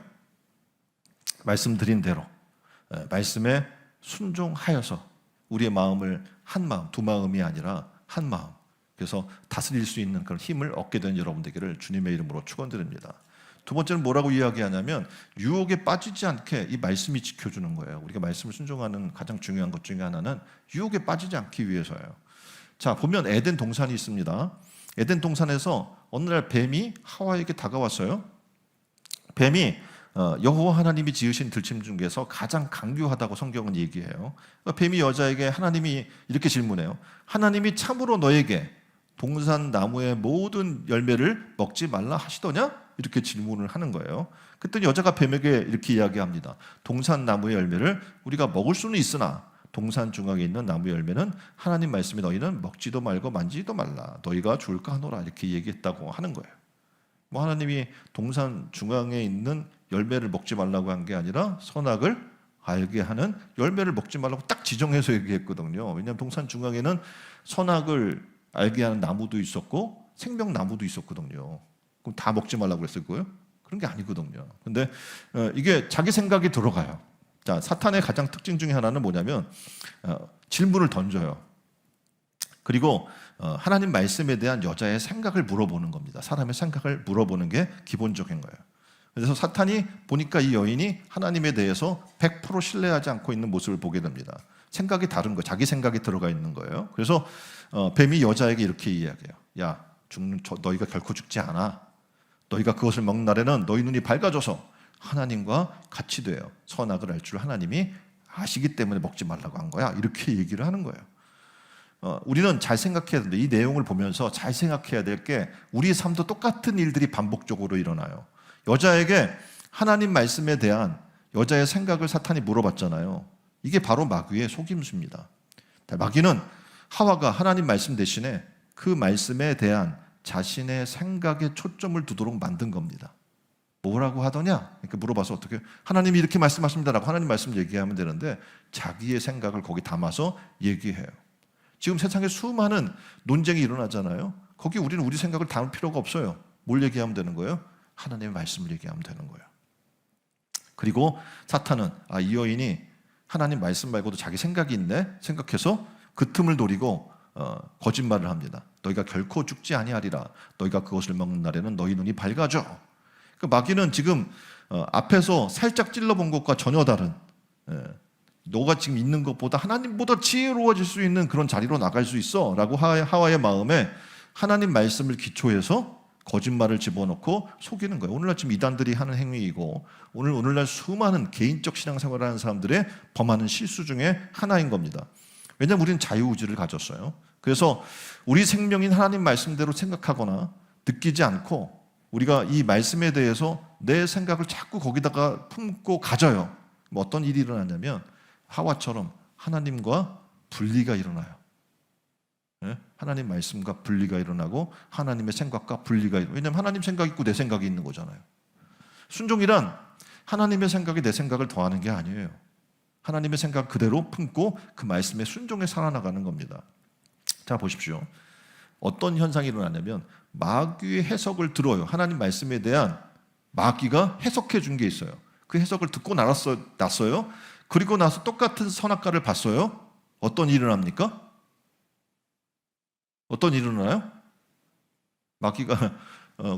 말씀드린 대로 말씀에 순종하여서 우리의 마음을 한 마음, 두 마음이 아니라 한 마음, 그래서 다스릴 수 있는 그런 힘을 얻게 된 여러분 되기를 주님의 이름으로 축원드립니다. 두 번째는 뭐라고 이야기하냐면, 유혹에 빠지지 않게 이 말씀이 지켜주는 거예요. 우리가 말씀을 순종하는 가장 중요한 것 중에 하나는 유혹에 빠지지 않기 위해서예요. 자, 보면 에덴 동산이 있습니다. 에덴 동산에서 어느 날 뱀이 하와에게 다가왔어요. 뱀이 여호와 하나님이 지으신 들짐 중에서 가장 강교하다고 성경은 얘기해요. 뱀이 여자에게, 하나님이 이렇게 질문해요. 하나님이 참으로 너에게 동산 나무의 모든 열매를 먹지 말라 하시더냐? 이렇게 질문을 하는 거예요. 그랬더니 여자가 뱀에게 이렇게 이야기합니다. 동산 나무의 열매를 우리가 먹을 수는 있으나 동산 중앙에 있는 나무 열매는 하나님 말씀이 너희는 먹지도 말고 만지지도 말라. 너희가 죽을까 하노라. 이렇게 얘기했다고 하는 거예요. 뭐 하나님이 동산 중앙에 있는 열매를 먹지 말라고 한 게 아니라 선악을 알게 하는 열매를 먹지 말라고 딱 지정해서 얘기했거든요. 왜냐하면 동산 중앙에는 선악을 알게 하는 나무도 있었고 생명나무도 있었거든요. 그럼 다 먹지 말라고 그랬을 거예요? 그런 게 아니거든요. 근데 이게 자기 생각이 들어가요. 자, 사탄의 가장 특징 중에 하나는 뭐냐면 질문을 던져요. 그리고 하나님 말씀에 대한 여자의 생각을 물어보는 겁니다. 사람의 생각을 물어보는 게 기본적인 거예요. 그래서 사탄이 보니까 이 여인이 하나님에 대해서 100% 신뢰하지 않고 있는 모습을 보게 됩니다. 생각이 다른 거, 자기 생각이 들어가 있는 거예요. 그래서 뱀이 여자에게 이렇게 이야기해요. 야, 너희가 결코 죽지 않아. 너희가 그것을 먹는 날에는 너희 눈이 밝아져서 하나님과 같이 돼요. 선악을 알 줄 하나님이 아시기 때문에 먹지 말라고 한 거야. 이렇게 얘기를 하는 거예요. 우리는 잘 생각해야 되는데, 이 내용을 보면서 잘 생각해야 될 게, 우리의 삶도 똑같은 일들이 반복적으로 일어나요. 여자에게 하나님 말씀에 대한 여자의 생각을 사탄이 물어봤잖아요. 이게 바로 마귀의 속임수입니다. 마귀는 하와가 하나님 말씀 대신에 그 말씀에 대한 자신의 생각에 초점을 두도록 만든 겁니다. 뭐라고 하더냐? 이렇게 물어봐서 어떻게 하나님이 이렇게 말씀하십니다라고 하나님 말씀 얘기하면 되는데 자기의 생각을 거기 담아서 얘기해요. 지금 세상에 수많은 논쟁이 일어나잖아요. 거기 우리는 우리 생각을 담을 필요가 없어요. 뭘 얘기하면 되는 거예요? 하나님의 말씀을 얘기하면 되는 거예요. 그리고 사탄은 이 여인이 하나님 말씀 말고도 자기 생각이 있네 생각해서 그 틈을 노리고 거짓말을 합니다. 너희가 결코 죽지 아니하리라. 너희가 그것을 먹는 날에는 너희 눈이 밝아져. 그 마귀는 지금 앞에서 살짝 찔러본 것과 전혀 다른 너가 지금 있는 것보다 하나님보다 지혜로워질 수 있는 그런 자리로 나갈 수 있어 라고 하와의 마음에 하나님 말씀을 기초해서 거짓말을 집어넣고 속이는 거예요. 오늘날 지금 이단들이 하는 행위이고 오늘날 수많은 개인적 신앙생활을 하는 사람들의 범하는 실수 중에 하나인 겁니다. 왜냐하면 우리는 자유의지를 가졌어요. 그래서 우리 생명인 하나님 말씀대로 생각하거나 느끼지 않고 우리가 이 말씀에 대해서 내 생각을 자꾸 거기다가 품고 가져요. 뭐 어떤 일이 일어나냐면 하와처럼 하나님과 분리가 일어나요. 하나님 말씀과 분리가 일어나고 하나님의 생각과 분리가 일어나요. 왜냐하면 하나님 생각이 있고 내 생각이 있는 거잖아요. 순종이란 하나님의 생각이 내 생각을 더하는 게 아니에요. 하나님의 생각 그대로 품고 그 말씀에 순종해 살아나가는 겁니다. 자 보십시오. 어떤 현상이 일어나냐면 마귀의 해석을 들어요. 하나님 말씀에 대한 마귀가 해석해 준 게 있어요. 그 해석을 듣고 났어요. 그리고 나서 똑같은 선악과를 봤어요. 어떤 일이 일어납니까? 어떤 일이 일어나요? 마귀가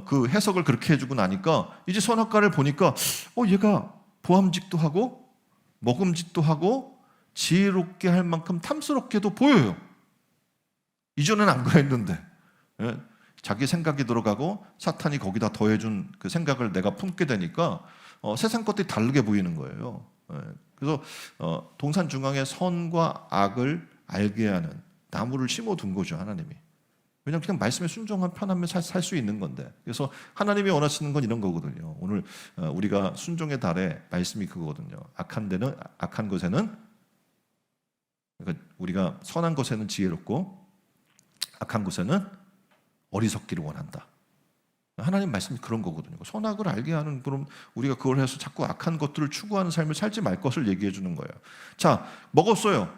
그 해석을 그렇게 해주고 나니까 이제 선악과를 보니까 얘가 보암직도 하고 먹음직도 하고 지혜롭게 할 만큼 탐스럽게도 보여요. 이전엔 안 그랬는데 자기 생각이 들어가고 사탄이 거기다 더해준 그 생각을 내가 품게 되니까 세상 것들이 다르게 보이는 거예요. 그래서 동산 중앙에 선과 악을 알게 하는 나무를 심어둔 거죠, 하나님이. 왜냐하면 그냥 말씀에 순종하면 편하면 살 수 있는 건데. 그래서 하나님이 원하시는 건 이런 거거든요. 오늘 우리가 순종의 달에 말씀이 그거거든요. 악한 것에는 그러니까 우리가 선한 것에는 지혜롭고 악한 것에는 어리석기를 원한다. 하나님 말씀이 그런 거거든요. 선악을 알게 하는 그럼 우리가 그걸 해서 자꾸 악한 것들을 추구하는 삶을 살지 말 것을 얘기해 주는 거예요. 자, 먹었어요.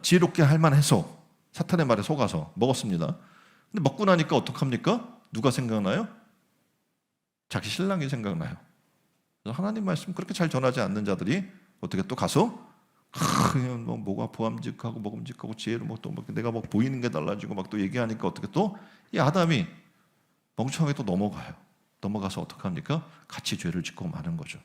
지혜롭게 할 만해서 사탄의 말에 속아서 먹었습니다. 근데 먹고 나니까 어떡합니까? 누가 생각나요? 자기 신랑이 생각나요. 그래서 하나님 말씀 그렇게 잘 전하지 않는 자들이 어떻게 또 가서 그냥 뭐가 보암직하고 먹음직하고 지혜로 또 내가 뭐 보이는 게 달라지고 막 또 얘기하니까 어떻게 또 이 아담이 멍청하게 또 넘어가서 어떡합니까? 같이 죄를 짓고 마는 거죠.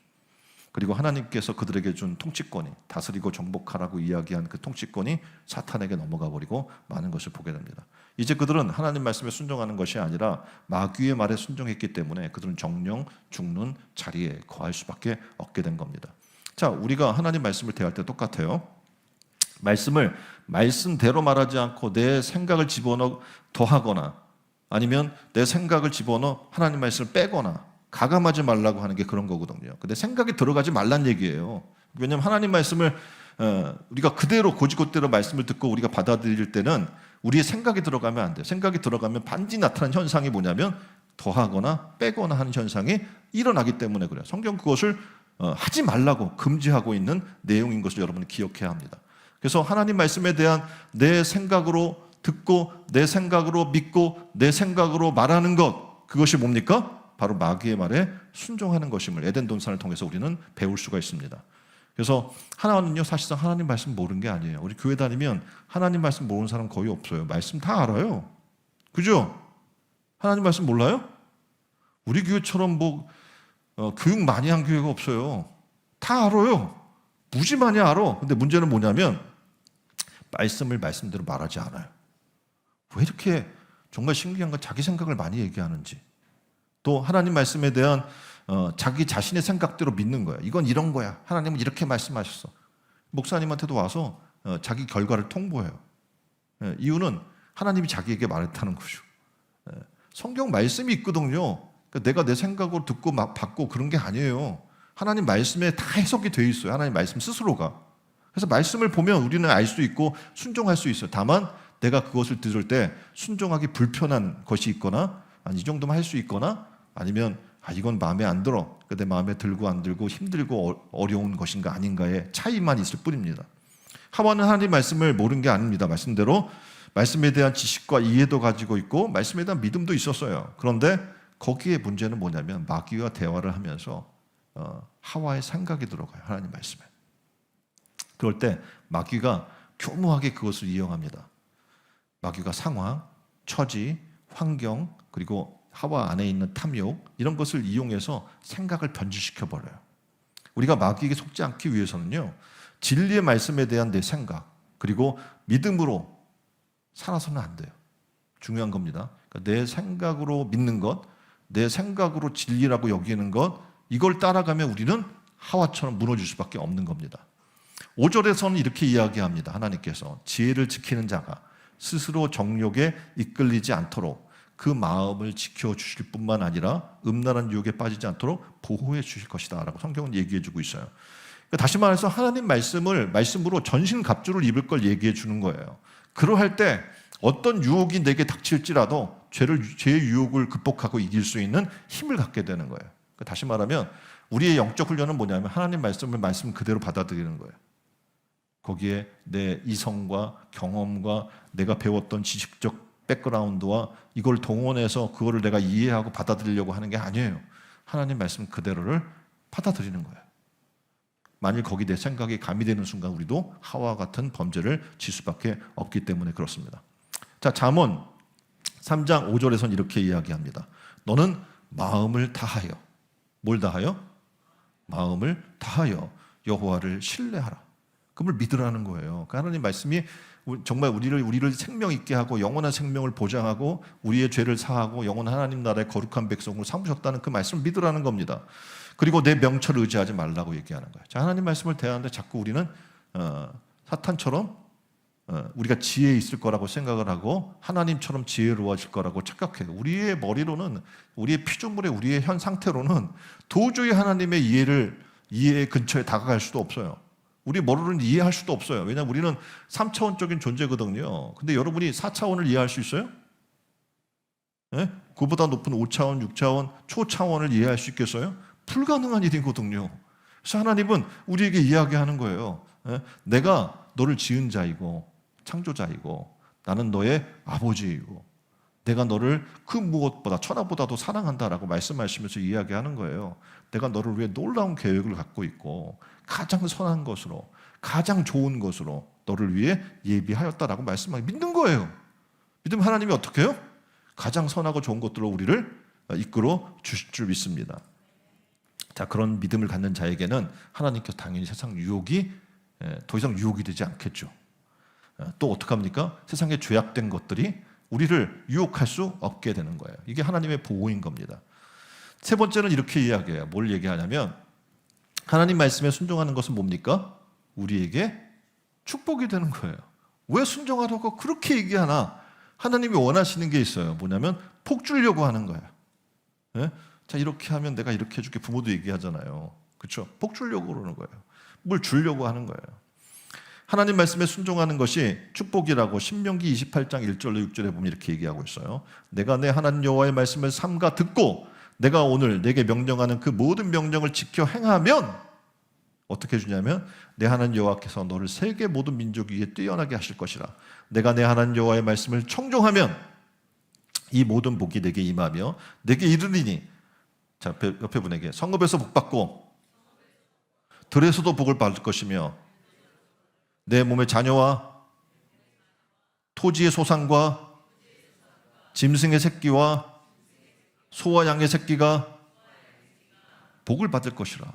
그리고 하나님께서 그들에게 준 통치권이 다스리고 정복하라고 이야기한 그 통치권이 사탄에게 넘어가 버리고 많은 것을 보게 됩니다. 이제 그들은 하나님 말씀에 순종하는 것이 아니라 마귀의 말에 순종했기 때문에 그들은 정령 죽는 자리에 거할 수밖에 없게 된 겁니다. 자, 우리가 하나님 말씀을 대할 때 똑같아요. 말씀을 말씀대로 말하지 않고 내 생각을 집어넣어 더하거나 아니면 내 생각을 집어넣어 하나님 말씀을 빼거나 가감하지 말라고 하는 게 그런 거거든요. 근데 생각이 들어가지 말란 얘기예요. 왜냐하면 하나님 말씀을 우리가 그대로 고지고대로 말씀을 듣고 우리가 받아들일 때는 우리의 생각이 들어가면 안 돼요. 생각이 들어가면 반드시 나타나는 현상이 뭐냐면 더하거나 빼거나 하는 현상이 일어나기 때문에 그래요. 성경 그것을 하지 말라고 금지하고 있는 내용인 것을 여러분이 기억해야 합니다. 그래서 하나님 말씀에 대한 내 생각으로 듣고 내 생각으로 믿고 내 생각으로 말하는 것 그것이 뭡니까? 바로 마귀의 말에 순종하는 것임을 에덴 동산을 통해서 우리는 배울 수가 있습니다. 그래서 하나는요 사실상 하나님 말씀 모르는 게 아니에요. 우리 교회 다니면 하나님 말씀 모르는 사람 거의 없어요. 말씀 다 알아요. 그죠? 하나님 말씀 몰라요? 우리 교회처럼 교육 많이 한 교회가 없어요. 다 알아요. 무지 많이 알아. 근데 문제는 뭐냐면 말씀을 말씀대로 말하지 않아요. 왜 이렇게 정말 신기한 건 자기 생각을 많이 얘기하는지 또 하나님 말씀에 대한 자기 자신의 생각대로 믿는 거야. 이건 이런 거야. 하나님은 이렇게 말씀하셨어. 목사님한테도 와서 자기 결과를 통보해요. 이유는 하나님이 자기에게 말했다는 거죠. 성경 말씀이 있거든요. 그러니까 내가 내 생각으로 듣고 막 받고 그런 게 아니에요. 하나님 말씀에 다 해석이 돼 있어요. 하나님 말씀 스스로가. 그래서 말씀을 보면 우리는 알 수 있고 순종할 수 있어요. 다만 내가 그것을 들을 때 순종하기 불편한 것이 있거나 아니 이 정도만 할 수 있거나 아니면 이건 마음에 안 들어. 내 마음에 들고 안 들고 힘들고 어려운 것인가 아닌가의 차이만 있을 뿐입니다. 하와는 하나님 말씀을 모르는 게 아닙니다. 말씀대로 말씀에 대한 지식과 이해도 가지고 있고 말씀에 대한 믿음도 있었어요. 그런데 거기에 문제는 뭐냐면 마귀와 대화를 하면서 하와의 생각이 들어가요. 하나님 말씀에. 그럴 때 마귀가 교묘하게 그것을 이용합니다. 마귀가 상황, 처지, 환경, 그리고 하와 안에 있는 탐욕 이런 것을 이용해서 생각을 변질시켜버려요. 우리가 마귀에게 속지 않기 위해서는요, 진리의 말씀에 대한 내 생각 그리고 믿음으로 살아서는 안 돼요. 중요한 겁니다. 그러니까 내 생각으로 믿는 것, 내 생각으로 진리라고 여기는 것, 이걸 따라가면 우리는 하와처럼 무너질 수밖에 없는 겁니다. 5절에서는 이렇게 이야기합니다. 하나님께서 지혜를 지키는 자가 스스로 정욕에 이끌리지 않도록 그 마음을 지켜주실 뿐만 아니라 음란한 유혹에 빠지지 않도록 보호해 주실 것이다 라고 성경은 얘기해 주고 있어요. 그러니까 다시 말해서 하나님 말씀으로 전신갑주를 입을 걸 얘기해 주는 거예요. 그러할 때 어떤 유혹이 내게 닥칠지라도 죄의 유혹을 극복하고 이길 수 있는 힘을 갖게 되는 거예요. 그러니까 다시 말하면 우리의 영적 훈련은 뭐냐면 하나님 말씀 그대로 받아들이는 거예요. 거기에 내 이성과 경험과 내가 배웠던 지식적 백그라운드와 이걸 동원해서 그거를 내가 이해하고 받아들이려고 하는 게 아니에요. 하나님 말씀 그대로를 받아들이는 거예요. 만일 거기 내 생각이 가미되는 순간 우리도 하와 같은 범죄를 질 수밖에 없기 때문에 그렇습니다. 자, 잠언 3장 5절에서는 이렇게 이야기합니다. 너는 마음을 다하여, 뭘 다하여? 마음을 다하여 여호와를 신뢰하라. 그걸 믿으라는 거예요. 그러니까 하나님 말씀이 정말 우리를 생명 있게 하고 영원한 생명을 보장하고 우리의 죄를 사하고 영원한 하나님 나라의 거룩한 백성으로 삼으셨다는 그 말씀을 믿으라는 겁니다. 그리고 내 명철을 의지하지 말라고 얘기하는 거예요. 자, 하나님 말씀을 대하는데 자꾸 우리는 사탄처럼 우리가 지혜 있을 거라고 생각을 하고 하나님처럼 지혜로워질 거라고 착각해요. 우리의 머리로는, 우리의 피조물의 우리의 현 상태로는 도저히 하나님의 이해 근처에 다가갈 수도 없어요. 우리 머리로는 이해할 수도 없어요. 왜냐하면 우리는 3차원적인 존재거든요. 근데 여러분이 4차원을 이해할 수 있어요? 네? 그보다 높은 5차원, 6차원, 초차원을 이해할 수 있겠어요? 불가능한 일이거든요. 그래서 하나님은 우리에게 이야기하는 거예요. 네? 내가 너를 지은 자이고 창조자이고 나는 너의 아버지이고 내가 너를 그 무엇보다 천하보다도 사랑한다라고 말씀하시면서 이야기하는 거예요. 내가 너를 위해 놀라운 계획을 갖고 있고 가장 선한 것으로 가장 좋은 것으로 너를 위해 예비하였다라고 말씀하고 믿는 거예요. 믿으면 하나님이 어떻게 해요? 가장 선하고 좋은 것들로 우리를 이끌어 주실 줄 믿습니다. 자, 그런 믿음을 갖는 자에게는 하나님께서 당연히 세상 유혹이 더 이상 유혹이 되지 않겠죠. 또 어떡합니까? 세상에 죄악된 것들이 우리를 유혹할 수 없게 되는 거예요. 이게 하나님의 보호인 겁니다. 세 번째는 이렇게 이야기해요. 뭘 얘기하냐면 하나님 말씀에 순종하는 것은 뭡니까? 우리에게 축복이 되는 거예요. 왜 순종하라고 그렇게 얘기하나? 하나님이 원하시는 게 있어요. 뭐냐면 복 주려고 하는 거예요. 네? 자, 이렇게 하면 내가 이렇게 해줄게. 부모도 얘기하잖아요. 그렇죠? 복 주려고 그러는 거예요. 뭘 주려고 하는 거예요. 하나님 말씀에 순종하는 것이 축복이라고 신명기 28장 1절로 6절에 보면 이렇게 얘기하고 있어요. 내가 내 하나님 여호와의 말씀을 삼가 듣고 내가 오늘 내게 명령하는 그 모든 명령을 지켜 행하면 어떻게 해주냐면 내 하나님 여호와께서 너를 세계 모든 민족 위에 뛰어나게 하실 것이라. 내가 내 하나님 여호와의 말씀을 청종하면 이 모든 복이 내게 임하며 내게 이르리니. 자, 옆에 분에게 성읍에서 복받고 들에서도 복을 받을 것이며 내 몸의 자녀와 토지의 소산과 짐승의 새끼와 소와 양의 새끼가 복을 받을 것이라.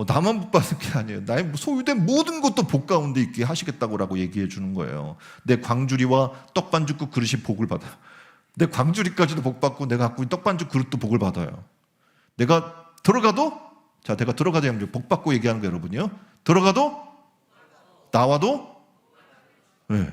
나만 복 받는 게 아니에요. 나의 소유된 모든 것도 복 가운데 있게 하시겠다고 얘기해 주는 거예요. 내 광주리와 떡반죽국 그릇이 복을 받아요. 내 광주리까지도 복 받고 내가 갖고 있는 떡반죽 그릇도 복을 받아요. 내가 들어가도 복 받고 얘기하는 거예요, 여러분이요. 들어가도 나와도 네.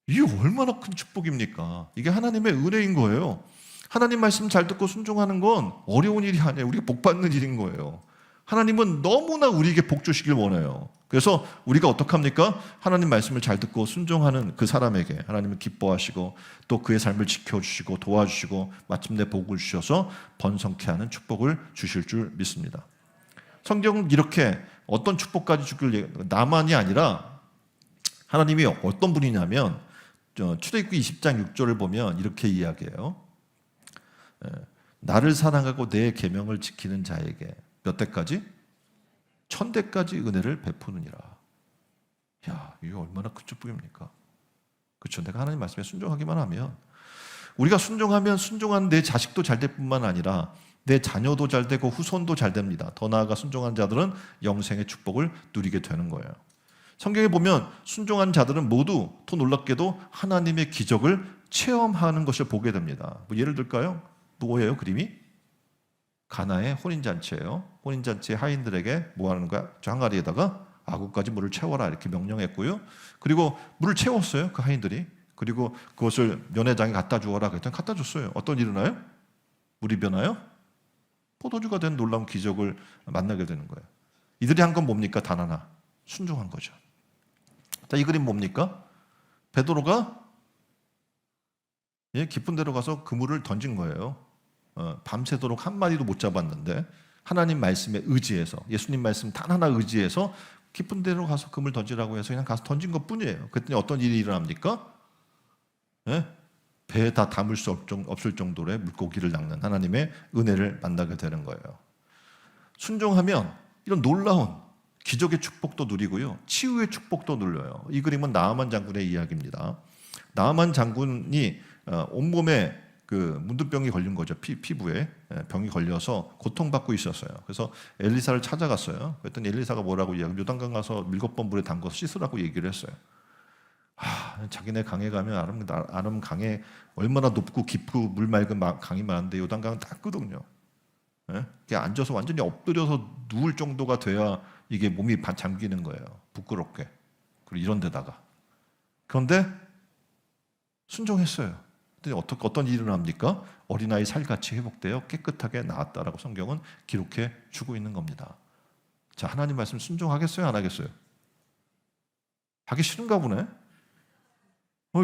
이게 얼마나 큰 축복입니까? 이게 하나님의 은혜인 거예요. 하나님 말씀 잘 듣고 순종하는 건 어려운 일이 아니에요. 우리가 복 받는 일인 거예요. 하나님은 너무나 우리에게 복 주시길 원해요. 그래서 우리가 어떡합니까? 하나님 말씀을 잘 듣고 순종하는 그 사람에게 하나님은 기뻐하시고 또 그의 삶을 지켜주시고 도와주시고 마침내 복을 주셔서 번성케 하는 축복을 주실 줄 믿습니다. 성경은 이렇게 어떤 축복까지 주길, 나만이 아니라 하나님이 어떤 분이냐면 출애굽기 20장 6절을 보면 이렇게 이야기해요. 나를 사랑하고 내 계명을 지키는 자에게 몇 대까지? 1000대까지 은혜를 베푸느니라. 야, 이거 얼마나 큰 축복입니까? 그렇죠. 내가 하나님 말씀에 순종하기만 하면, 우리가 순종하면 순종한 내 자식도 잘 될 뿐만 아니라 내 자녀도 잘 되고 후손도 잘 됩니다. 더 나아가 순종한 자들은 영생의 축복을 누리게 되는 거예요. 성경에 보면 순종한 자들은 모두 더 놀랍게도 하나님의 기적을 체험하는 것을 보게 됩니다. 뭐 예를 들까요? 뭐예요? 그림이? 가나의 혼인잔치예요. 혼인잔치에 하인들에게 뭐 하는 거야? 저 항아리에다가 아구까지 물을 채워라 이렇게 명령했고요. 그리고 물을 채웠어요. 그 하인들이. 그리고 그것을 연회장에 갖다 주어라 그랬더니 갖다 줬어요. 어떤 일이 나요? 물이 변하여 포도주가 된 놀라운 기적을 만나게 되는 거예요. 이들이 한 건 뭡니까? 단 하나. 순종한 거죠. 자, 이 그림 뭡니까? 베드로가 깊은 데로 가서 그물을 던진 거예요. 밤새도록 한 마리도 못 잡았는데 하나님 말씀에 의지해서, 예수님 말씀 단 하나 의지해서 깊은 데로 가서 그물 던지라고 해서 그냥 가서 던진 것뿐이에요. 그랬더니 어떤 일이 일어납니까? 배에 다 담을 수 없을 정도의 물고기를 낚는 하나님의 은혜를 만나게 되는 거예요. 순종하면 이런 놀라운 기적의 축복도 누리고요, 치유의 축복도 누려요. 이 그림은 나아만 장군의 이야기입니다. 나아만 장군이 온몸에 그 문둥병이 걸린 거죠. 피부에 병이 걸려서 고통받고 있었어요. 그래서 엘리사를 찾아갔어요. 그랬더니 엘리사가 뭐라고 이야기하면 요단강 가서 7번 물에 담궈서 씻으라고 얘기를 했어요. 자기네 강에 가면 아름 강에 얼마나 높고 깊고 물 맑은 강이 많은데 요단강은 닿거든요. 그게 앉아서 완전히 엎드려서 누울 정도가 돼야 이게 몸이 잠기는 거예요. 부끄럽게. 그리고 이런 데다가. 그런데 순종했어요. 어떤 일이 일어납니까? 어린아이 살같이 회복되어 깨끗하게 나았다라고 성경은 기록해 주고 있는 겁니다. 자, 하나님 말씀 순종하겠어요? 안 하겠어요? 하기 싫은가 보네.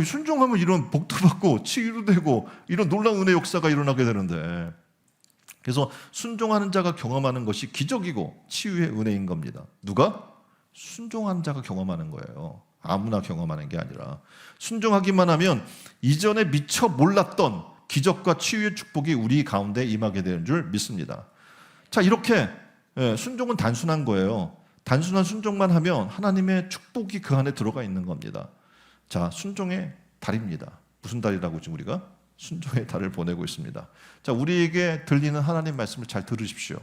순종하면 이런 복도 받고 치유도 되고 이런 놀라운 은혜 역사가 일어나게 되는데, 그래서 순종하는 자가 경험하는 것이 기적이고 치유의 은혜인 겁니다. 누가? 순종한 자가 경험하는 거예요. 아무나 경험하는 게 아니라 순종하기만 하면 이전에 미처 몰랐던 기적과 치유의 축복이 우리 가운데 임하게 되는 줄 믿습니다. 자, 이렇게 순종은 단순한 거예요. 단순한 순종만 하면 하나님의 축복이 그 안에 들어가 있는 겁니다. 자, 순종의 달입니다. 무슨 달이라고 지금 우리가? 순종의 달을 보내고 있습니다. 자, 우리에게 들리는 하나님 말씀을 잘 들으십시오.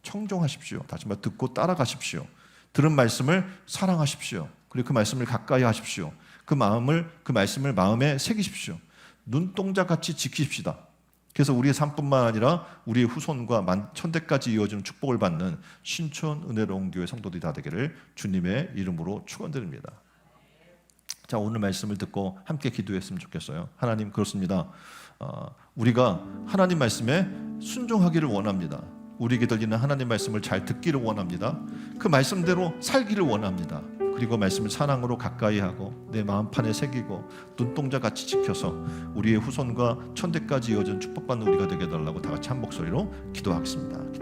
청종하십시오. 다시 말해 듣고 따라가십시오. 들은 말씀을 사랑하십시오. 그리고 그 말씀을 가까이 하십시오. 그 말씀을 마음에 새기십시오. 눈동자같이 지키십시다. 그래서 우리의 삶뿐만 아니라 우리의 후손과 1000대까지 이어지는 축복을 받는 신촌 은혜로운 교회 성도들이 다 되기를 주님의 이름으로 축원드립니다. 자, 오늘 말씀을 듣고 함께 기도했으면 좋겠어요. 하나님, 그렇습니다. 우리가 하나님 말씀에 순종하기를 원합니다. 우리에게 들리는 하나님 말씀을 잘 듣기를 원합니다. 그 말씀대로 살기를 원합니다. 그리고 말씀을 사랑으로 가까이 하고 내 마음판에 새기고 눈동자같이 지켜서 우리의 후손과 1000대까지 이어진 축복받는 우리가 되게 해달라고 다 같이 한 목소리로 기도하겠습니다.